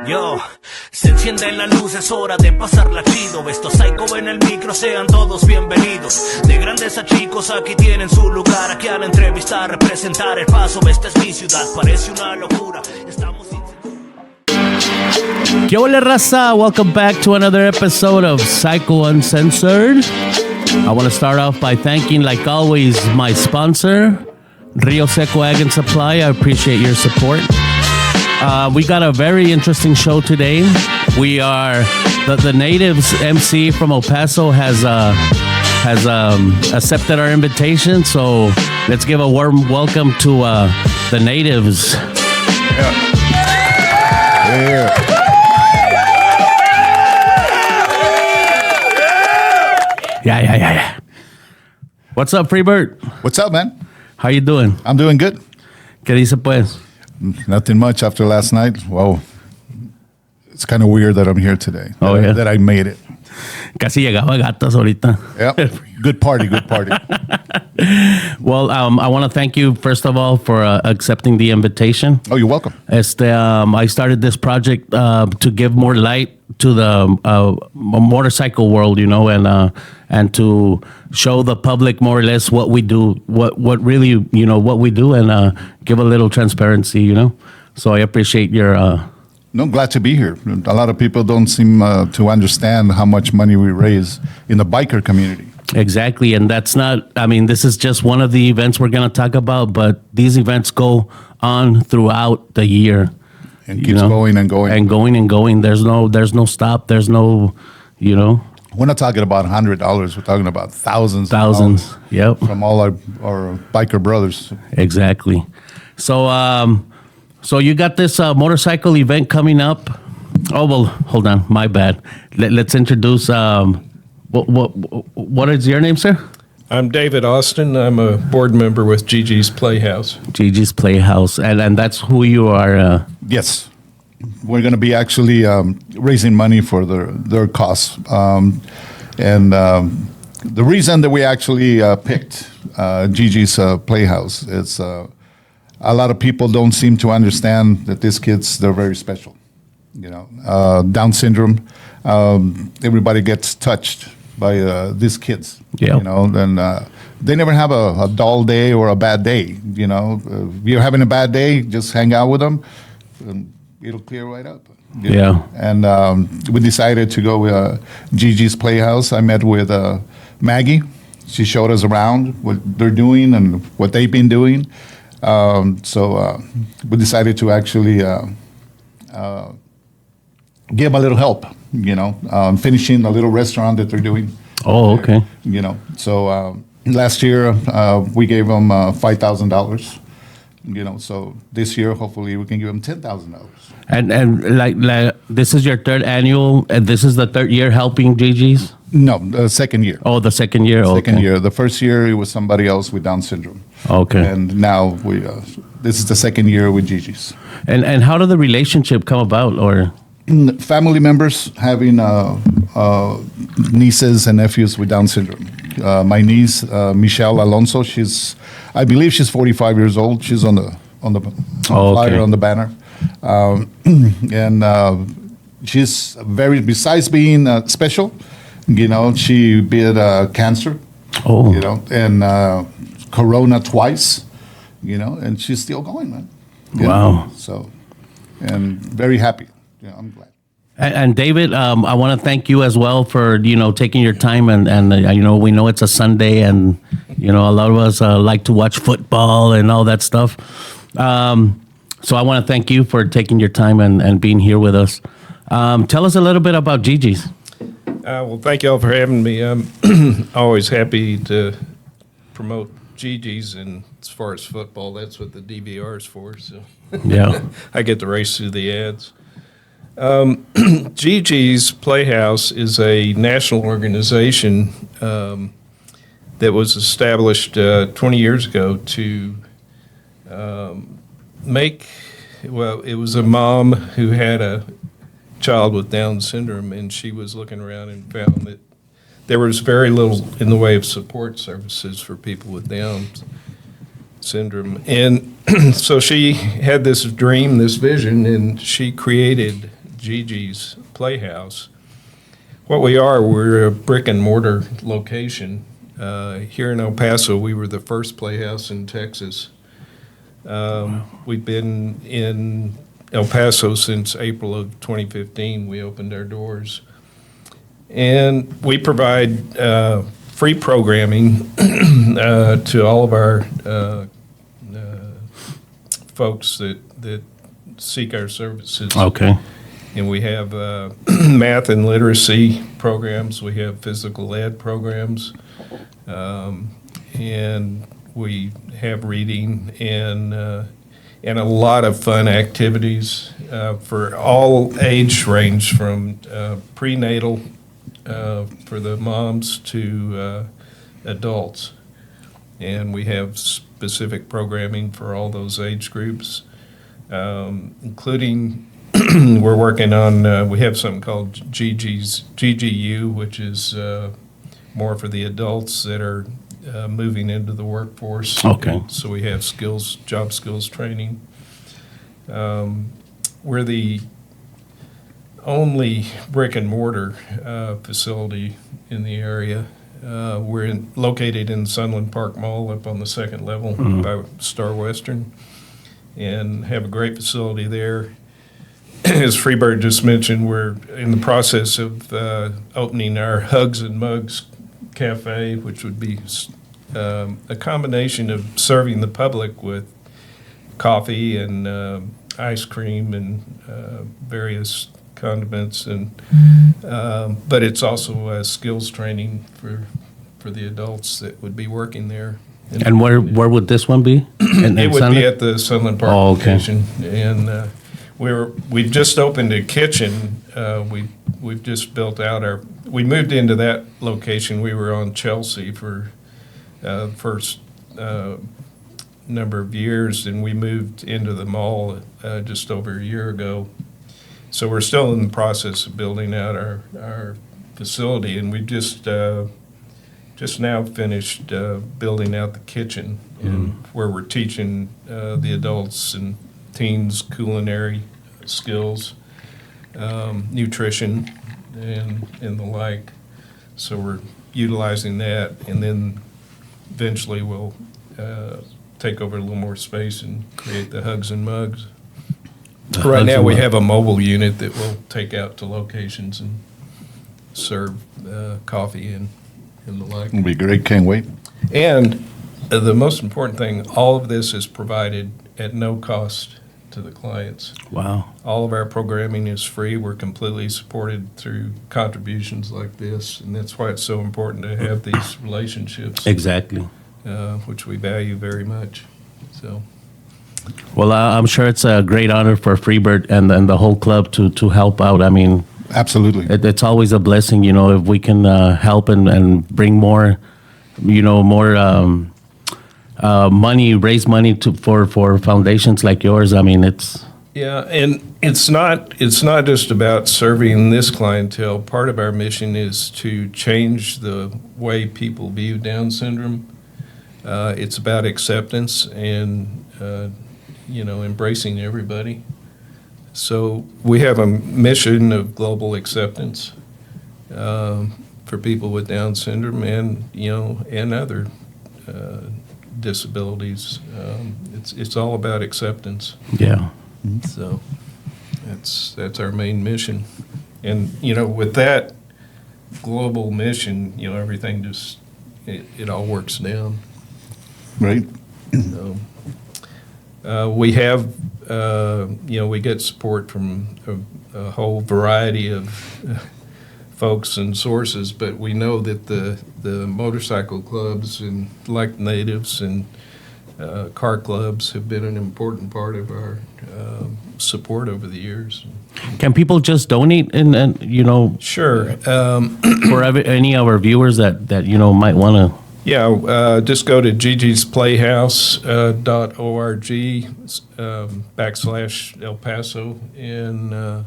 Yo, se encienden las luces, es hora de pasarla chido. Estos psycho en el micro, sean todos bienvenidos. De grandes a chicos, aquí tienen su lugar. Aquí a la entrevista, representar el paso. Esta es mi ciudad, parece una locura. Estamos ¿Qué hola, raza? Welcome back to another episode of Psycho Uncensored. I want to start off by thanking, like always, my sponsor, Rio Seco Ag and Supply. I appreciate your support. We got a very interesting show today. We are the Natives MC from El Paso has accepted our invitation. So let's give a warm welcome to the Natives. Yeah. What's up, Freebird? What's up, man? How you doing? I'm doing good. ¿Qué dice, pues? Nothing much after last night. Well, it's kind of weird that I'm here today. Oh, yeah. That I made it. Casi llegaba gatas ahorita. Yep. Good party. Well, I want to thank you, first of all, for accepting the invitation. Oh, you're welcome. I started this project to give more light to the motorcycle world, you know, and to show the public more or less what we do, what really, you know, what we do, and give a little transparency, you know. So I appreciate your... No, I'm glad to be here. A lot of people don't seem to understand how much money we raise in the biker community. Exactly, and that's not, I mean, this is just one of the events we're going to talk about, but these events go on throughout the year. And keeps going and going. And going. There's no stop. There's no, you know. We're not talking about $100. We're talking about thousands. Yep. From all our biker brothers. Exactly. So you got this motorcycle event coming up. Oh, well, hold on. My bad. Let's introduce, what is your name, sir? I'm David Austin. I'm a board member with Gigi'S Playhouse. Gigi'S Playhouse. And that's who you are. Yes. We're going to be actually raising money for their costs. The reason that we actually picked Gigi'S Playhouse is a lot of people don't seem to understand that these kids, they're very special. You know, Down syndrome, everybody gets touched by these kids. Yeah. You know, and they never have a dull day or a bad day. You know, if you're having a bad day, just hang out with them, and it'll clear right up. You know? And we decided to go with Gigi'S Playhouse. I met with Maggie. She showed us around what they're doing and what they've been doing. So we decided to actually give a little help, you know, finishing a little restaurant that they're doing. Oh, okay. You know, so last year we gave them $5,000. You know, so this year hopefully we can give them $10,000. And like this is your third annual, and this is the third year helping Gigi'S? No, the second year. Oh, the second year. Second year. The first year it was somebody else with Down syndrome. Okay. And now this is the second year with Gigi'S. And how did the relationship come about, or? Family members having nieces and nephews with Down syndrome. My niece, Michelle Alonso, I believe she's 45 years old. She's on the flyer, on the banner. And she's besides being special, you know, she beat cancer, you know, and Corona twice, you know, and she's still going, man. Wow. Know? So, and very happy. Yeah, I'm glad. And David, I want to thank you as well for, you know, taking your time and you know, we know it's a Sunday and, you know, a lot of us like to watch football and all that stuff. So I want to thank you for taking your time and being here with us. Tell us a little bit about Gigi'S. Well, thank you all for having me. I'm always happy to promote Gigi'S, and as far as football, that's what the DVR is for. So yeah, I get to race through the ads. Gigi'S Playhouse is a national organization that was established 20 years ago to it was a mom who had a child with Down syndrome, and she was looking around and found that there was very little in the way of support services for people with Down syndrome. And so she had this dream, this vision, and she created Gigi'S Playhouse. What we are, we're a brick and mortar location. Here in El Paso, we were the first Playhouse in Texas. We've been in El Paso since April of 2015. We opened our doors. And we provide free programming to all of our folks that seek our services. Okay. And we have math and literacy programs. We have physical ed programs. And we have reading and a lot of fun activities for all age range, from prenatal for the moms to adults. And we have specific programming for all those age groups, including we're working on, we have something called Gigi'S, GGU, which is more for the adults that are moving into the workforce. Okay. So we have job skills training. We're the only brick and mortar facility in the area. We're located in Sunland Park Mall up on the second level by Star Western, and have a great facility there. As Freebird just mentioned, we're in the process of opening our Hugs and Mugs Cafe, which would be a combination of serving the public with coffee and ice cream and various condiments, and but it's also skills training for the adults that would be working there. And where would this one be? It would be at the Sunland Park okay. location, and we've just opened a kitchen. We've just built out we moved into that location. We were on Chelsea for the first number of years, and we moved into the mall just over a year ago. So we're still in the process of building out our facility, and we just now finished building out the kitchen, and where we're teaching the adults and teens culinary skills, nutrition, and the like. So we're utilizing that, and then eventually we'll take over a little more space and create the Hugs and Mugs. Right now we have a mobile unit that we'll take out to locations and serve coffee and the like. It'll be great. Can't wait. And the most important thing, all of this is provided at no cost to the clients. Wow. All of our programming is free. We're completely supported through contributions like this, and that's why it's so important to have these relationships, Exactly. Which we value very much. So, Well, I'm sure it's a great honor for Freebird and the whole club to help out. I mean, Absolutely. it's always a blessing, if we can help and bring more, more money, raise money for foundations like yours. I mean, it's yeah, and it's not just about serving this clientele. Part of our mission is to change the way people view Down syndrome. It's about acceptance and embracing everybody. So we have a mission of global acceptance for people with Down syndrome and other disabilities. It's all about acceptance. yeah. So that's our main mission. And with that global mission, everything just it all works down. Right. So, we have, we get support from a whole variety of folks and sources, but we know that the motorcycle clubs and like natives and car clubs have been an important part of our support over the years. Can people just donate and Sure. for any of our viewers that might want to? Yeah, just go to gigisplayhouse.org /El Paso, and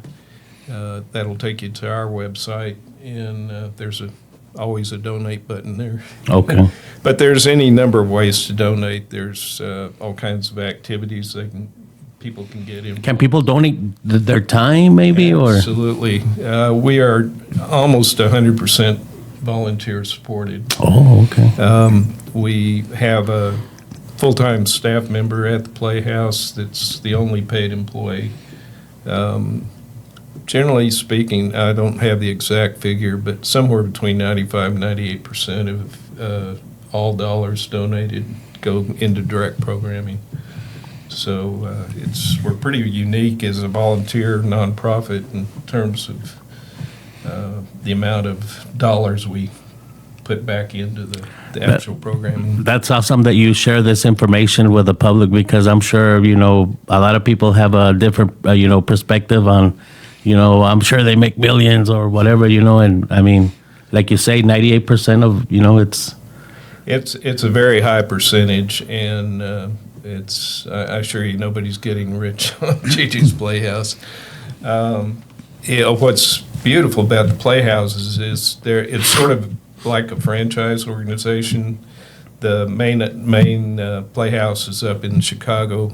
that'll take you to our website, and there's always a donate button there. Okay. But there's any number of ways to donate. There's all kinds of activities people can get in. Can people donate their time, maybe, or? Absolutely. We are almost 100% volunteer supported. Oh, okay. We have a full-time staff member at the Playhouse that's the only paid employee. Generally speaking, I don't have the exact figure, but somewhere between 95 and 98% of all dollars donated go into direct programming. So we're pretty unique as a volunteer nonprofit in terms of the amount of dollars we put back into the actual programming. That's awesome that you share this information with the public, because I'm sure, a lot of people have a different, perspective on, I'm sure they make millions or whatever, and I mean, like you say, 98% of, It's a very high percentage, and I assure you nobody's getting rich on Gigi'S Playhouse. What's beautiful about the Playhouses is it's sort of like a franchise organization. The main Playhouse is up in Chicago,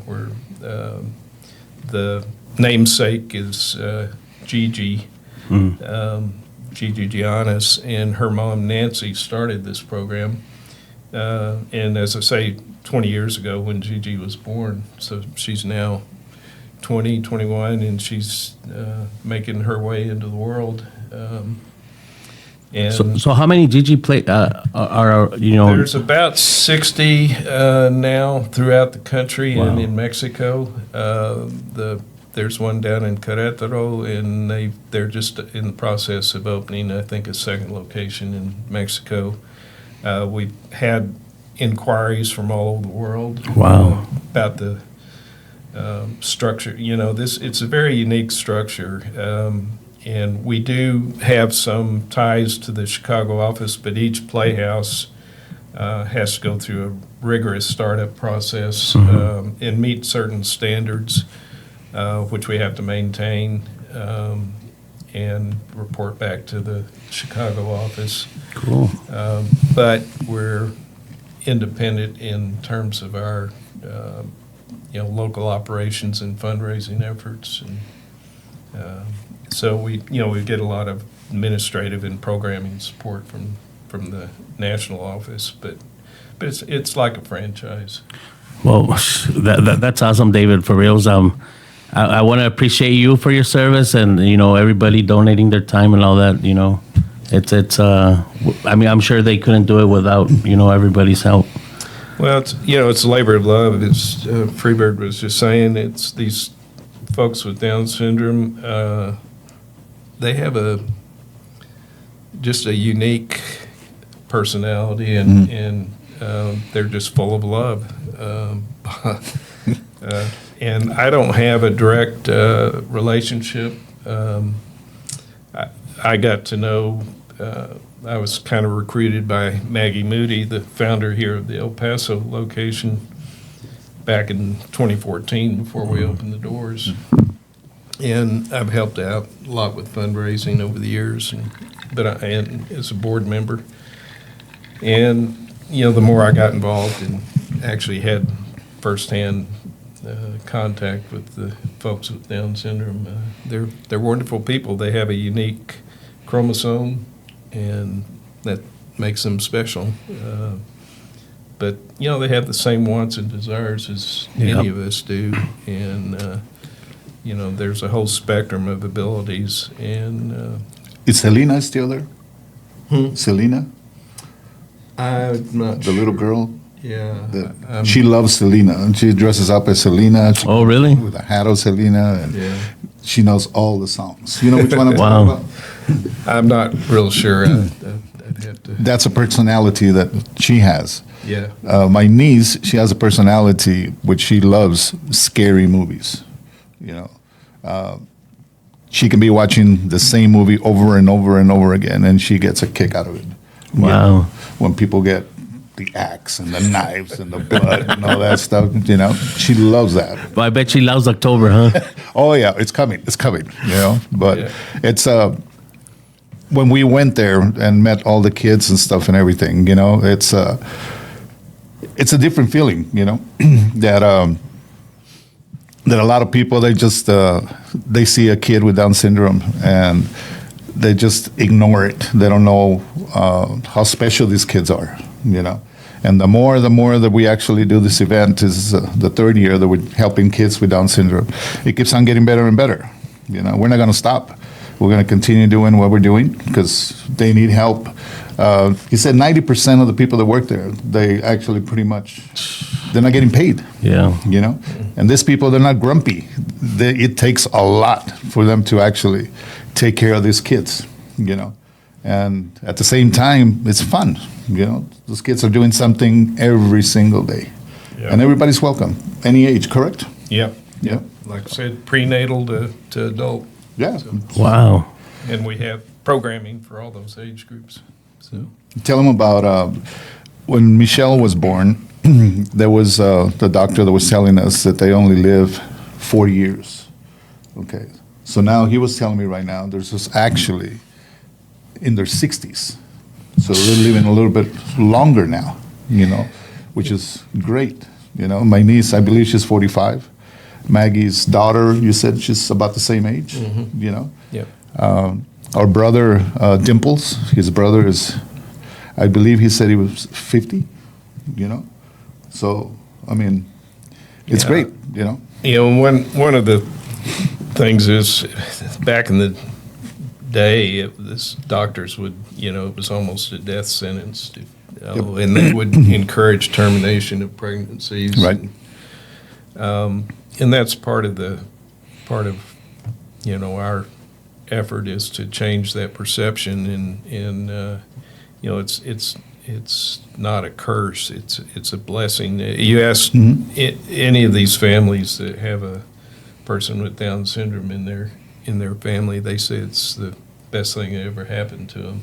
where the namesake is Gigi. Gigi'S, and her mom Nancy started this program. And as I say, 20 years ago when Gigi was born, so she's now 20, 21, and she's making her way into the world. And so how many Gigi are there's about 60 now throughout the country. Wow. And in Mexico. There's one down in Querétaro, and they're just in the process of opening, I think, a second location in Mexico. We've had inquiries from all over the world. Wow. About the structure. It's a very unique structure, and we do have some ties to the Chicago office, but each Playhouse has to go through a rigorous startup process and meet certain standards. Which we have to maintain and report back to the Chicago office. Cool. But we're independent in terms of our, local operations and fundraising efforts, and so we get a lot of administrative and programming support from the national office, but it's like a franchise. Well, that's awesome, David, for reals. I want to appreciate you for your service, and everybody donating their time and all that. It's I mean, I'm sure they couldn't do it without everybody's help. Well, it's a labor of love. As Freebird was just saying, it's these folks with Down syndrome. They have just a unique personality, and they're just full of love. And I don't have a direct relationship. I got to know, I was kind of recruited by Maggie Moody, the founder here of the El Paso location, back in 2014 before we opened the doors. And I've helped out a lot with fundraising over the years, and as a board member. And, the more I got involved and actually had firsthand contact with the folks with Down syndrome, they're wonderful people. They have a unique chromosome, and that makes them special. But they have the same wants and desires as any of us do, and there's a whole spectrum of abilities. And Is Selena still there? Selena, I'm not the little girl. Yeah, She loves Selena, and she dresses up as Selena. Oh, really? With a hat of Selena, and Yeah. she knows all the songs. You know which one I'm talking about? I'm not real sure. I'd have to. That's a personality that she has. Yeah. My niece, she has a personality which she loves scary movies. She can be watching the same movie over and over and over again, and she gets a kick out of it. Wow. When people get the axe and the knives and the blood and all that stuff, she loves that. Well, I bet she loves October, huh? Oh yeah, it's coming. But Yeah. it's when we went there and met all the kids and stuff and everything, it's a different feeling, that. that a lot of people, they just, they see a kid with Down syndrome and they just ignore it. They don't know how special these kids are, you know. And the more that we actually do this event is the third year that we're helping kids with Down syndrome. It keeps on getting better and better. You know, we're not going to stop. We're going to continue doing what we're doing because they need help. He said 90% of the people that work there, they actually pretty much, they're not getting paid. Yeah. You know, and these people, they're not grumpy. It takes a lot for them to actually take care of these kids, you know. And at the same time, it's fun. You know, those kids are doing something every single day. Yeah. And everybody's welcome, any age, correct? Yep. Yeah. Like I said, prenatal to adult. Yeah. Wow. And we have programming for all those age groups. So Tell them about when Michelle was born, there was the doctor that was telling us that they only live 4 years. Okay. So now he was telling me right now, there's this actually in their 60s. So they're living a little bit longer now, you know, which is great. You know, my niece, I believe she's 45. Maggie's daughter, you said she's about the same age, you know. yep. Our brother, Dimples, his brother is, I believe he said he was 50, you know. So, I mean, it's Yeah. great, you know. You know, one of the things is back in the day, this doctors would, you know, it was almost a death sentence, and they would encourage termination of pregnancies. Right. And that's part of you know, our effort is to change that perception, and you know, it's not a curse, it's a blessing. You ask any of these families that have a person with Down syndrome in their family, they say it's the best thing that ever happened to them,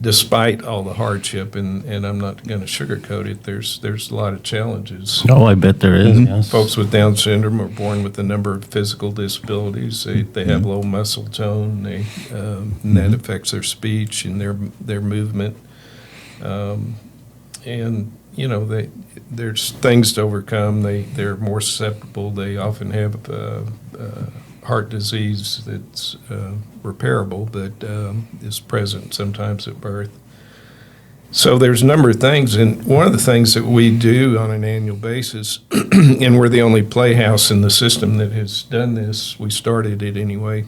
despite all the hardship. And I'm not going to sugarcoat it. There's a lot of challenges. Oh, I bet there is, yes. Folks with Down syndrome are born with a number of physical disabilities. They have low muscle tone. And that affects their speech and their movement. And you know, there's things to overcome. They're more susceptible. They often have heart disease that's repairable, but is present sometimes at birth. So there's a number of things, and one of the things that we do on an annual basis, and we're the only playhouse in the system that has done this, we started it anyway,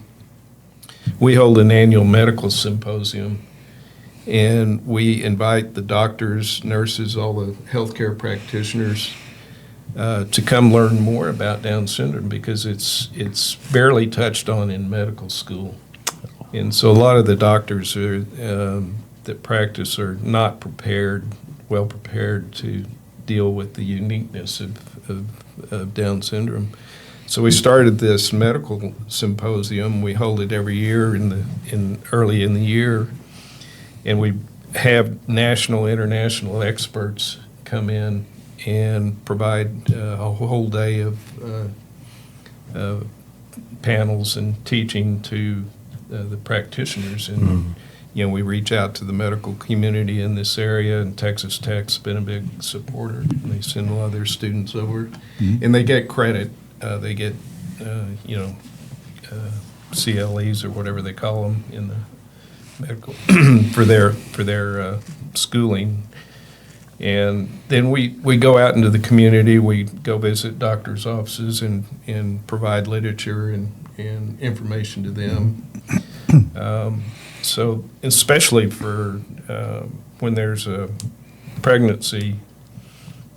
we hold an annual medical symposium, and we invite the doctors, nurses, all the healthcare practitioners to come learn more about Down syndrome, because it's barely touched on in medical school. And so a lot of the doctors that practice are not well prepared to deal with the uniqueness of Down syndrome. So we started this medical symposium. We hold it every year early in the year, and we have national, international experts come in and provide a whole day of panels and teaching to the practitioners. And you know, we reach out to the medical community in this area, and Texas Tech's been a big supporter. And they send a lot of their students over, and they get credit. They get you know, CLEs or whatever they call them in the medical for their schooling. And then we go out into the community. We go visit doctors' offices and provide literature and information to them. So especially for when there's a pregnancy,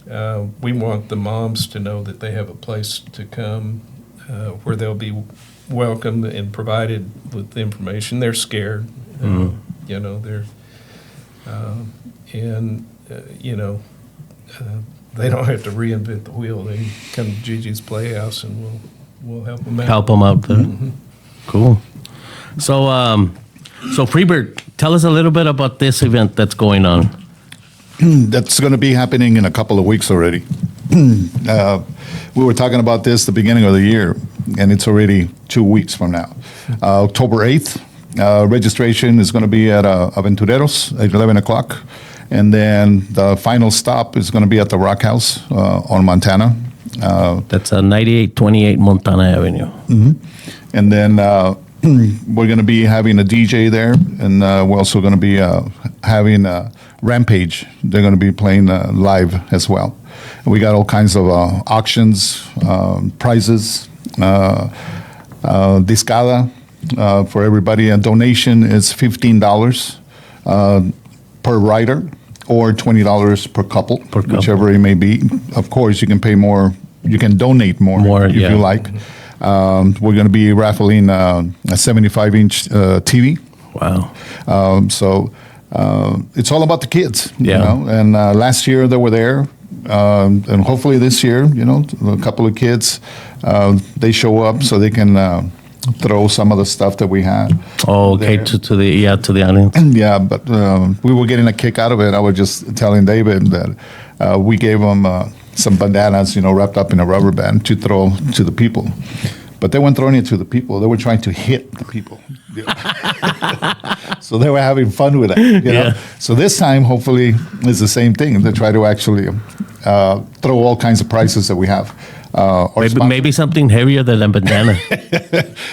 we want the moms to know that they have a place to come where they'll be welcomed and provided with information. They're scared, you know, you know, they don't have to reinvent the wheel. They can come to Gigi'S Playhouse, and we'll help them out. Help them out there. Cool. So Freebird, tell us a little bit about this event that's going on. That's going to be happening in a couple of weeks already. We were talking about this the beginning of the year, and it's already 2 weeks from now. October 8th, registration is going to be at Aventureros at 11 o'clock. And then the final stop is going to be at the Rock House on Montana. That's 9828 Montana Avenue. And then we're going to be having a DJ there, and we're also going to be having Rampage. They're going to be playing live as well. And we got all kinds of auctions, prizes, discada for everybody. A donation is $15 per rider, or $20 per couple, whichever it may be. Of course, you can pay more. You can donate more if you like. We're going to be raffling a 75-inch TV. Wow. So it's all about the kids. Yeah. You know? And last year they were there. And hopefully this year, you know, a couple of kids, they show up so they can throw some of the stuff that we had. Oh, okay, there. to the audience. Yeah, but we were getting a kick out of it. I was just telling David that we gave them some bandanas, you know, wrapped up in a rubber band to throw to the people. But they weren't throwing it to the people. They were trying to hit the people. So they were having fun with it. You know? So this time, hopefully, it's the same thing. They try to actually throw all kinds of prizes that we have. Maybe something heavier than a bandana.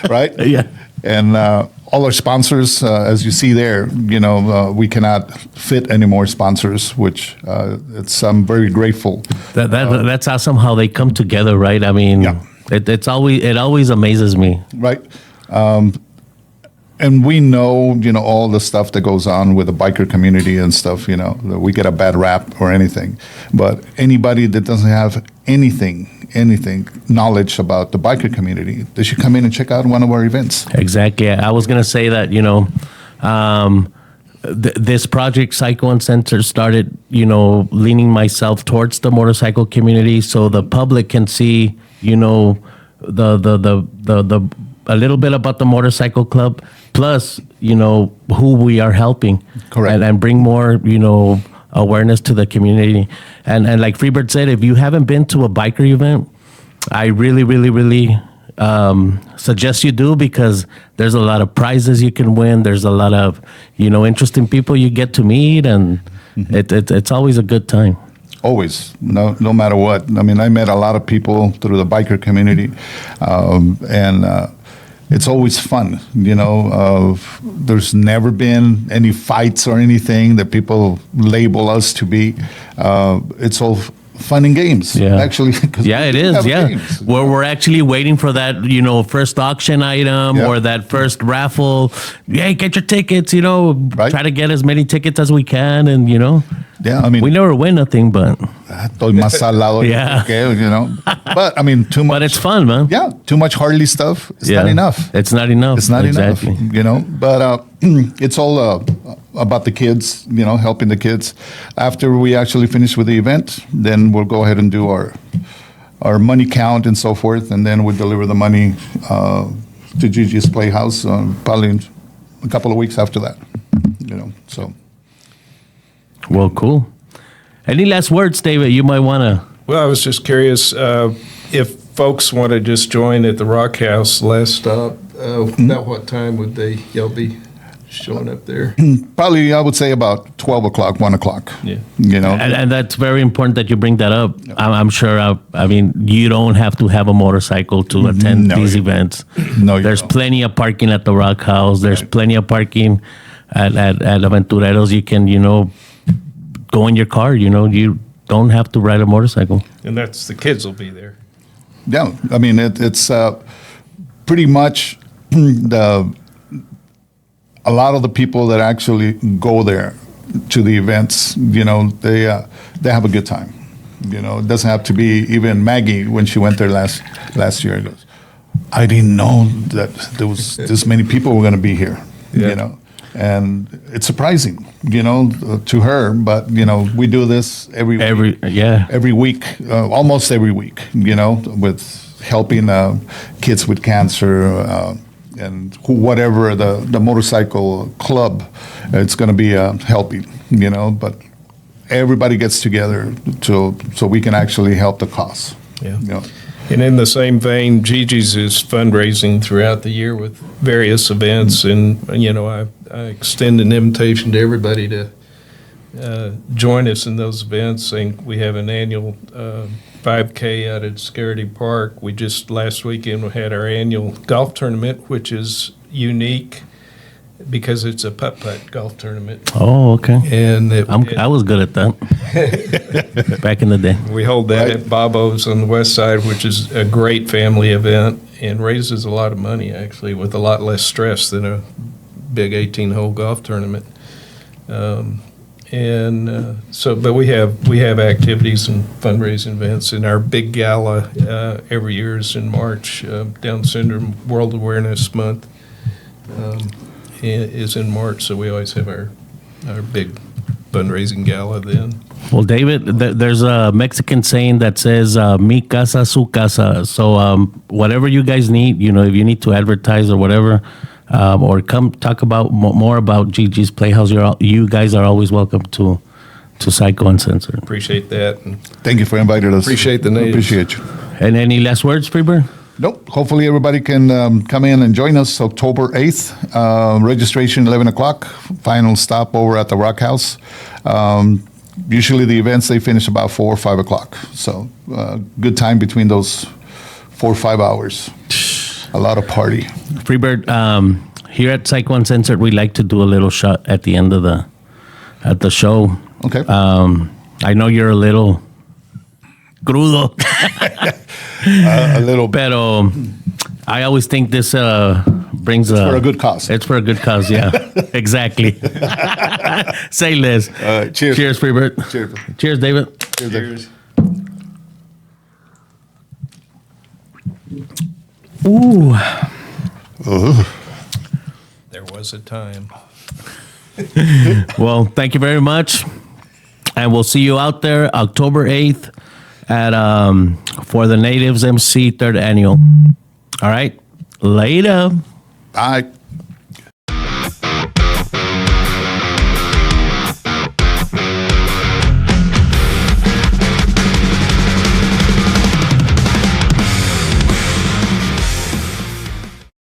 Right? Yeah. And all our sponsors, as you see there, you know, we cannot fit any more sponsors, which I'm very grateful. That's awesome how they come together, right? I mean, it always amazes me. Right. And we know, you know, all the stuff that goes on with the biker community and stuff, you know, that we get a bad rap or anything. But anybody that doesn't have anything knowledge about the biker community, they should come in and check out one of our events. Exactly. I was going to say that, you know, this project, Psycho Uncensored, started, you know, leaning myself towards the motorcycle community so the public can see, you know, the a little bit about the motorcycle club, plus, you know, who we are helping. Correct. And bring more, you know, awareness to the community. And like Freebird said, if you haven't been to a biker event, I really, really, really suggest you do, because there's a lot of prizes you can win. There's a lot of, you know, interesting people you get to meet, and it's always a good time. Always, no matter what. I mean, I met a lot of people through the biker community, and it's always fun. You know, there's never been any fights or anything that people label us to be. It's all fun and games. Yeah, actually. Yeah, it is. Yeah, games. we're actually waiting for that, you know, first auction item or that first raffle. Hey, get your tickets. You know, try to get as many tickets as we can, and you know. Yeah, I mean, we never win nothing, but estoy más salado. Yeah. Okay, you know. But I mean, too much. But it's fun, man. Yeah, too much Harley stuff. It's not enough. It's not enough. It's not exactly. enough. You know. But it's all about the kids. You know, helping the kids. After we actually finish with the event, then we'll go ahead and do our money count and so forth, and then we'll deliver the money to Gigi'S Playhouse probably in a couple of weeks after that. You know, so. Well, cool. Any last words, David, you might want to? Well, I was just curious if folks want to just join at the Rock House last stop, about what time would y'all be showing up there? Probably, I would say about 12 o'clock, 1 o'clock. Yeah. You know. And that's very important that you bring that up. I'm sure, I mean, you don't have to have a motorcycle to attend these events. No, you There's don't. plenty of parking at the Rock House. There's plenty of parking at Aventureros. You can, you know, go in your car, you know, you don't have to ride a motorcycle. And that's the kids will be there. Yeah, I mean, it's pretty much a lot of the people that actually go there to the events, you know, they have a good time. You know, it doesn't have to be even Maggie when she went there last year. Goes, I didn't know that there was this many people were going to be here. Yeah. You know, and it's surprising, you know, to her. But you know, we do this every week, almost every week. You know, with helping kids with cancer. And whatever the motorcycle club, it's going to be helping, you know. But everybody gets together so we can actually help the cause. Yeah. You know? And in the same vein, Gigi'S is fundraising throughout the year with various events, and you know, I extend an invitation to everybody to join us in those events. And we have an annual 5K out at Scaredy Park. We just last weekend we had our annual golf tournament, which is unique because it's a putt-putt golf tournament. Oh, okay. And I was good at that back in the day. we hold that at Bobo's on the west side, which is a great family event and raises a lot of money, actually, with a lot less stress than a big 18-hole golf tournament. But we have activities and fundraising events, and our big gala every year is in March. Down Syndrome World Awareness Month is in March, so we always have our big fundraising gala then. Well, David, there's a Mexican saying that says "Mi casa, su casa." So whatever you guys need, if you need to advertise or whatever. Or come talk about more about Gigi's Playhouse. You guys are always welcome to Psycho Uncensored. Appreciate that. And Thank you for inviting us. appreciate the natives. Appreciate you. And any last words, Freebird? Nope. Hopefully everybody can come in and join us October 8th. Registration 11 o'clock. Final stop over at the Rock House. Usually the events, they finish about 4 or 5 o'clock. So good time between those 4 or 5 hours. A lot of party. Freebird, here at Psycho Uncensored, we like to do a little shot at the end of the show. Okay. I know you're a little crudo, A little bit. pero I always think this brings For a good cause. It's for a good cause, yeah. Exactly. Say less. Cheers. Cheers, Freebird. Cheers. Cheers, David. Cheers. Ooh. There was a time. Well, thank you very much. And we'll see you out there October 8th at for the Natives MC 3rd Annual. All right. Later. Bye.